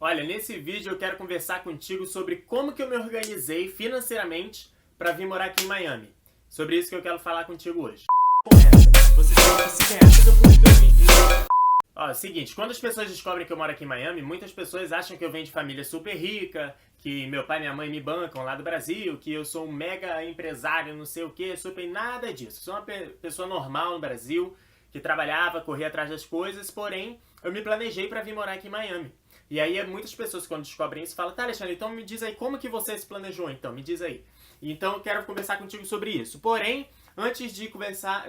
Olha, nesse vídeo eu quero conversar contigo sobre como que eu me organizei financeiramente para vir morar aqui em Miami. Sobre isso que eu quero falar contigo hoje. Você tem que se ganhar tudo por 2020. Ó, é o seguinte, quando as pessoas descobrem que eu moro aqui em Miami, muitas pessoas acham que eu venho de família super rica, que meu pai e minha mãe me bancam lá do Brasil, que eu sou um mega empresário, não sei o que, super nada disso. Sou uma pessoa normal no Brasil, que trabalhava, corria atrás das coisas, porém eu me planejei para vir morar aqui em Miami. E aí muitas pessoas quando descobrem isso falam, tá, Alexandre, então me diz aí como que você se planejou, então, me diz aí. Então eu quero conversar contigo sobre isso. Porém, antes de começar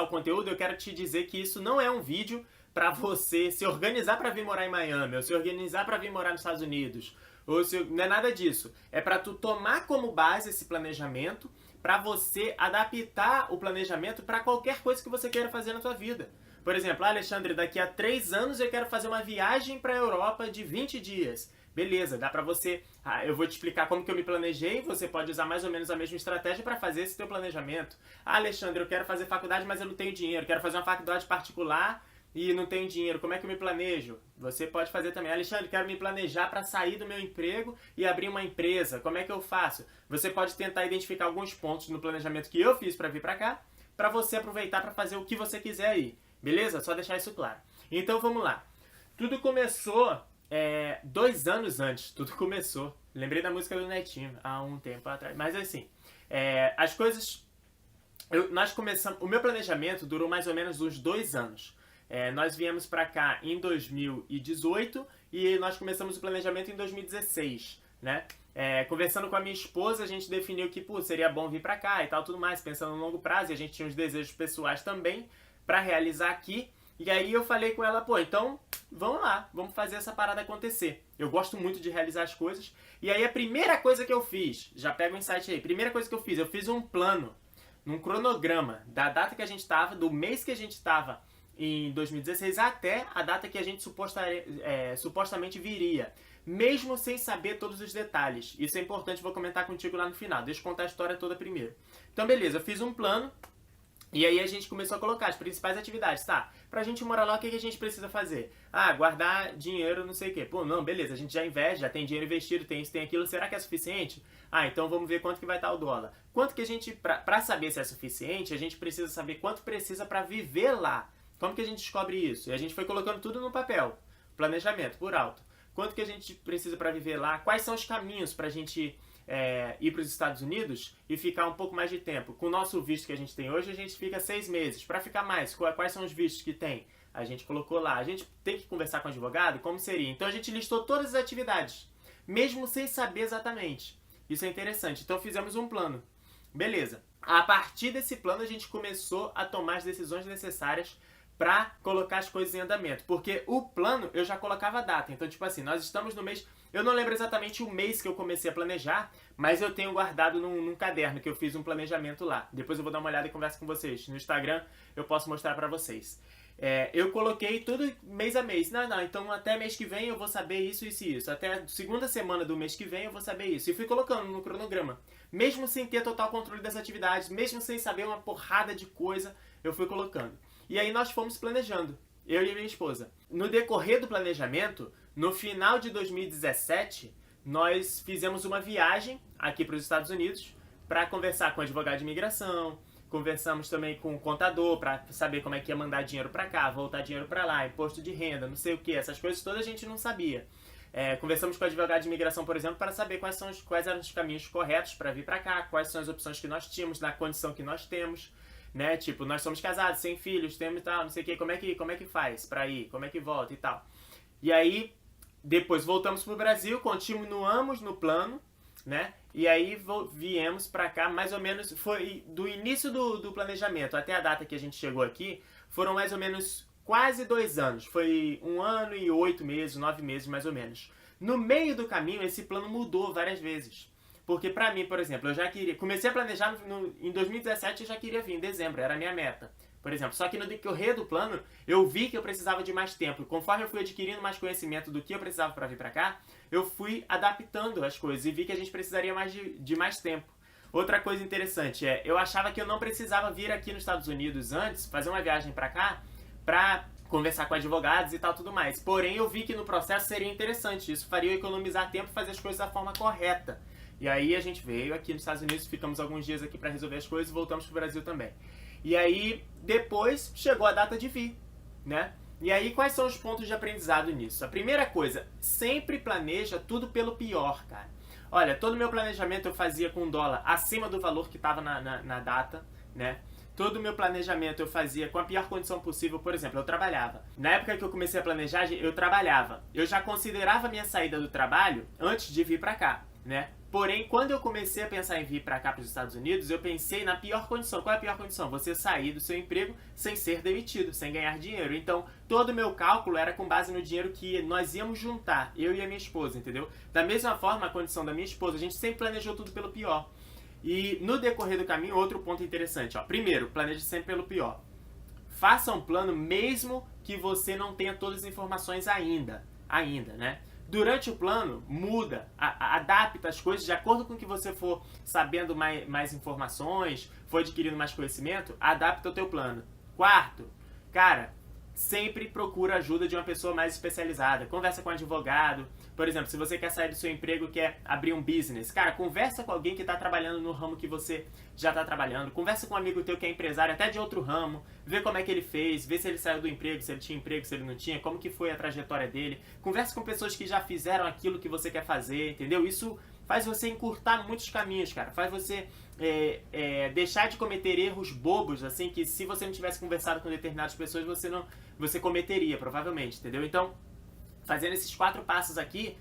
o conteúdo, eu quero te dizer que isso não é um vídeo para você se organizar para vir morar em Miami, ou se organizar para vir morar nos Estados Unidos, ou se, não é nada disso. É para tu tomar como base esse planejamento, para você adaptar o planejamento para qualquer coisa que você queira fazer na tua vida. Por exemplo, Alexandre, daqui a 3 anos eu quero fazer uma viagem para a Europa de 20 dias. Beleza, dá pra você... eu vou te explicar como que eu me planejei, você pode usar mais ou menos a mesma estratégia para fazer esse teu planejamento. Alexandre, eu quero fazer faculdade, mas eu não tenho dinheiro. Quero fazer uma faculdade particular e não tenho dinheiro. Como é que eu me planejo? Você pode fazer também. Alexandre, quero me planejar para sair do meu emprego e abrir uma empresa. Como é que eu faço? Você pode tentar identificar alguns pontos no planejamento que eu fiz para vir para cá, para você aproveitar para fazer o que você quiser aí. Beleza? Só deixar isso claro. Então vamos lá. Tudo começou 2 anos antes. Tudo começou. Lembrei da música do Netinho há um tempo atrás. Mas assim, as coisas... nós começamos... O meu planejamento durou mais ou menos uns 2 anos. Nós viemos pra cá em 2018 e nós começamos o planejamento em 2016, né? Conversando com a minha esposa, a gente definiu que seria bom vir pra cá e tal, tudo mais, pensando no longo prazo, e a gente tinha uns desejos pessoais também pra realizar aqui. E aí eu falei com ela, então vamos lá, vamos fazer essa parada acontecer. Eu gosto muito de realizar as coisas. E aí a primeira coisa que eu fiz, já pega o insight aí, primeira coisa que eu fiz um plano, num cronograma da data que a gente tava, do mês que a gente tava em 2016 até a data que a gente supostamente viria, mesmo sem saber todos os detalhes. Isso é importante, vou comentar contigo lá no final. Deixa eu contar a história toda primeiro. Então beleza, eu fiz um plano e aí a gente começou a colocar as principais atividades. Tá, pra gente morar lá, o que a gente precisa fazer? Guardar dinheiro, não sei o quê. Não, beleza, a gente já investe, já tem dinheiro investido, tem isso, tem aquilo. Será que é suficiente? Então vamos ver quanto que vai estar o dólar. Quanto que a gente, pra saber se é suficiente, a gente precisa saber quanto precisa pra viver lá. Como que a gente descobre isso? E a gente foi colocando tudo no papel. Planejamento, por alto. Quanto que a gente precisa para viver lá? Quais são os caminhos para a gente ir para os Estados Unidos e ficar um pouco mais de tempo? Com o nosso visto que a gente tem hoje, a gente fica 6 meses. Para ficar mais, quais são os vistos que tem? A gente colocou lá. A gente tem que conversar com o advogado? Como seria? Então a gente listou todas as atividades, mesmo sem saber exatamente. Isso é interessante. Então fizemos um plano. Beleza. A partir desse plano, a gente começou a tomar as decisões necessárias para colocar as coisas em andamento. Porque o plano, eu já colocava a data. Então, tipo assim, nós estamos no mês... Eu não lembro exatamente o mês que eu comecei a planejar, mas eu tenho guardado num caderno que eu fiz um planejamento lá. Depois eu vou dar uma olhada e converso com vocês. No Instagram eu posso mostrar para vocês. Eu coloquei tudo mês a mês. Não, então até mês que vem eu vou saber isso, isso e isso. Até a segunda semana do mês que vem eu vou saber isso. E fui colocando no cronograma. Mesmo sem ter total controle das atividades, mesmo sem saber uma porrada de coisa, eu fui colocando. E aí nós fomos planejando, eu e a minha esposa. No decorrer do planejamento, no final de 2017, nós fizemos uma viagem aqui para os Estados Unidos para conversar com o advogado de imigração, conversamos também com o contador para saber como é que ia mandar dinheiro para cá, voltar dinheiro para lá, imposto de renda, não sei o que, essas coisas todas a gente não sabia. Conversamos com o advogado de imigração, por exemplo, para saber quais eram os caminhos corretos para vir para cá, quais são as opções que nós tínhamos, na condição que nós temos. Né? Tipo, nós somos casados, sem filhos, temos e tal, não sei o que, como é que faz pra ir, como é que volta e tal. E aí, depois voltamos pro Brasil, continuamos no plano, né? E aí viemos pra cá, mais ou menos, foi do início do planejamento até a data que a gente chegou aqui, foram mais ou menos quase 2 anos. Foi 1 ano e 8 meses, 9 meses mais ou menos. No meio do caminho, esse plano mudou várias vezes. Porque pra mim, por exemplo, eu já queria... Comecei a planejar em 2017 e já queria vir em dezembro, era a minha meta. Por exemplo, só que no decorrer do plano, eu vi que eu precisava de mais tempo. Conforme eu fui adquirindo mais conhecimento do que eu precisava para vir para cá, eu fui adaptando as coisas e vi que a gente precisaria de mais tempo. Outra coisa interessante eu achava que eu não precisava vir aqui nos Estados Unidos antes, fazer uma viagem para cá, para conversar com advogados e tal, tudo mais. Porém, eu vi que no processo seria interessante. Isso faria eu economizar tempo e fazer as coisas da forma correta. E aí a gente veio aqui nos Estados Unidos, ficamos alguns dias aqui para resolver as coisas e voltamos pro Brasil também. E aí, depois, chegou a data de vir, né? E aí, quais são os pontos de aprendizado nisso? A primeira coisa, sempre planeja tudo pelo pior, cara. Olha, todo o meu planejamento eu fazia com dólar acima do valor que estava na data, né? Todo o meu planejamento eu fazia com a pior condição possível. Por exemplo, eu trabalhava. Na época que eu comecei a planejar, eu trabalhava. Eu já considerava a minha saída do trabalho antes de vir pra cá, né? Porém, quando eu comecei a pensar em vir pra cá, pros Estados Unidos, eu pensei na pior condição. Qual é a pior condição? Você sair do seu emprego sem ser demitido, sem ganhar dinheiro. Então, todo o meu cálculo era com base no dinheiro que nós íamos juntar, eu e a minha esposa, entendeu? Da mesma forma, a condição da minha esposa, a gente sempre planejou tudo pelo pior. E no decorrer do caminho, outro ponto interessante, ó. Primeiro, planeje sempre pelo pior. Faça um plano mesmo que você não tenha todas as informações ainda, né? Durante o plano, muda, adapta as coisas de acordo com que você for sabendo mais informações, for adquirindo mais conhecimento, adapta o teu plano. Quarto, cara, sempre procura ajuda de uma pessoa mais especializada. Conversa com um advogado. Por exemplo, se você quer sair do seu emprego e quer abrir um business, cara, conversa com alguém que está trabalhando no ramo que você já está trabalhando. Conversa com um amigo teu que é empresário, até de outro ramo. Vê como é que ele fez, vê se ele saiu do emprego, se ele tinha emprego, se ele não tinha, como que foi a trajetória dele. Conversa com pessoas que já fizeram aquilo que você quer fazer, entendeu? Isso faz você encurtar muitos caminhos, cara. Faz você deixar de cometer erros bobos, assim, que se você não tivesse conversado com determinadas pessoas, você cometeria, provavelmente, entendeu? Então, fazendo esses 4 passos aqui,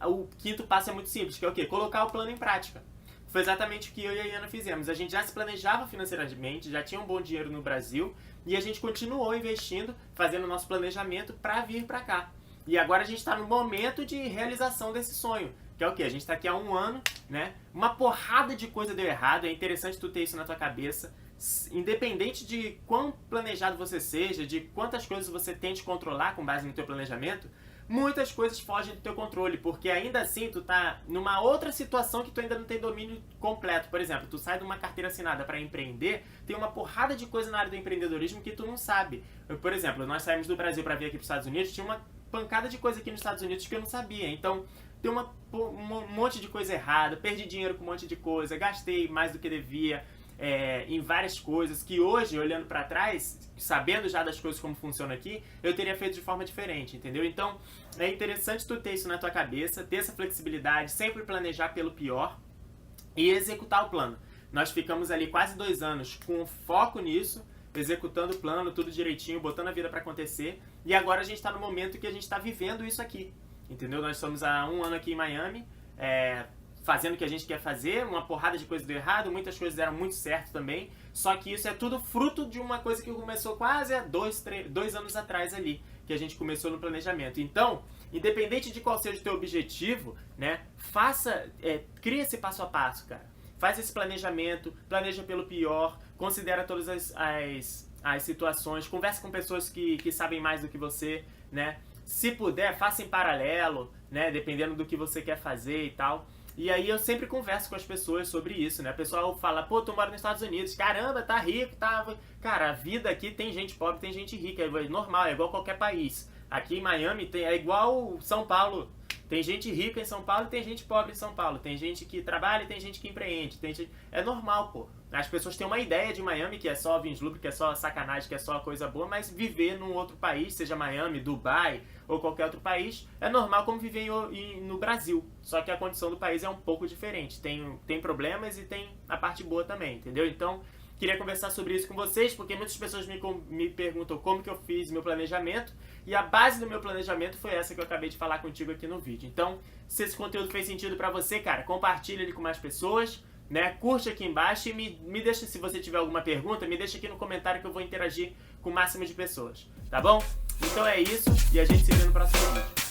o quinto passo é muito simples, que é o quê? Colocar o plano em prática. Foi exatamente o que eu e a Iana fizemos. A gente já se planejava financeiramente, já tinha um bom dinheiro no Brasil, e a gente continuou investindo, fazendo o nosso planejamento para vir para cá. E agora a gente está no momento de realização desse sonho, que é o quê? A gente está aqui há 1 ano, né? Uma porrada de coisa deu errado, é interessante tu ter isso na tua cabeça. Independente de quão planejado você seja, de quantas coisas você tente controlar com base no teu planejamento, muitas coisas fogem do teu controle, porque ainda assim tu tá numa outra situação que tu ainda não tem domínio completo. Por exemplo, tu sai de uma carteira assinada para empreender, tem uma porrada de coisa na área do empreendedorismo que tu não sabe. Por exemplo, nós saímos do Brasil para vir aqui para os Estados Unidos, tinha uma pancada de coisa aqui nos Estados Unidos que eu não sabia. Então, tem um monte de coisa errada, perdi dinheiro com um monte de coisa, gastei mais do que devia, em várias coisas que hoje, olhando pra trás, sabendo já das coisas como funciona aqui, eu teria feito de forma diferente, entendeu? Então, é interessante tu ter isso na tua cabeça, ter essa flexibilidade, sempre planejar pelo pior e executar o plano. Nós ficamos ali quase 2 anos com foco nisso, executando o plano, tudo direitinho, botando a vida pra acontecer, e agora a gente tá no momento que a gente tá vivendo isso aqui, entendeu? Nós estamos há 1 ano aqui em Miami, fazendo o que a gente quer fazer, uma porrada de coisa deu errado, muitas coisas deram muito certo também, só que isso é tudo fruto de uma coisa que começou quase há 2 anos atrás ali, que a gente começou no planejamento. Então, independente de qual seja o teu objetivo, né, cria esse passo a passo, cara. Faz esse planejamento, planeja pelo pior, considera todas as situações, conversa com pessoas que sabem mais do que você, né. Se puder, faça em paralelo, né, dependendo do que você quer fazer e tal. E aí eu sempre converso com as pessoas sobre isso, né? O pessoal fala, pô, tu mora nos Estados Unidos, caramba, tá rico, tá... Cara, a vida aqui tem gente pobre, tem gente rica, é normal, é igual qualquer país. Aqui em Miami é igual São Paulo. Tem gente rica em São Paulo e tem gente pobre em São Paulo. Tem gente que trabalha e tem gente que empreende. É normal, pô. As pessoas têm uma ideia de Miami que é só vislumbre, que é só sacanagem, que é só coisa boa, mas viver num outro país, seja Miami, Dubai ou qualquer outro país, é normal como viver no Brasil. Só que a condição do país é um pouco diferente. Tem problemas e tem a parte boa também, entendeu? Então, queria conversar sobre isso com vocês, porque muitas pessoas me perguntam como que eu fiz meu planejamento, e a base do meu planejamento foi essa que eu acabei de falar contigo aqui no vídeo. Então, se esse conteúdo fez sentido pra você, cara, compartilha ele com mais pessoas, né? Curte aqui embaixo e me deixa, se você tiver alguma pergunta, me deixa aqui no comentário que eu vou interagir com o máximo de pessoas, tá bom? Então é isso, e a gente se vê no próximo vídeo.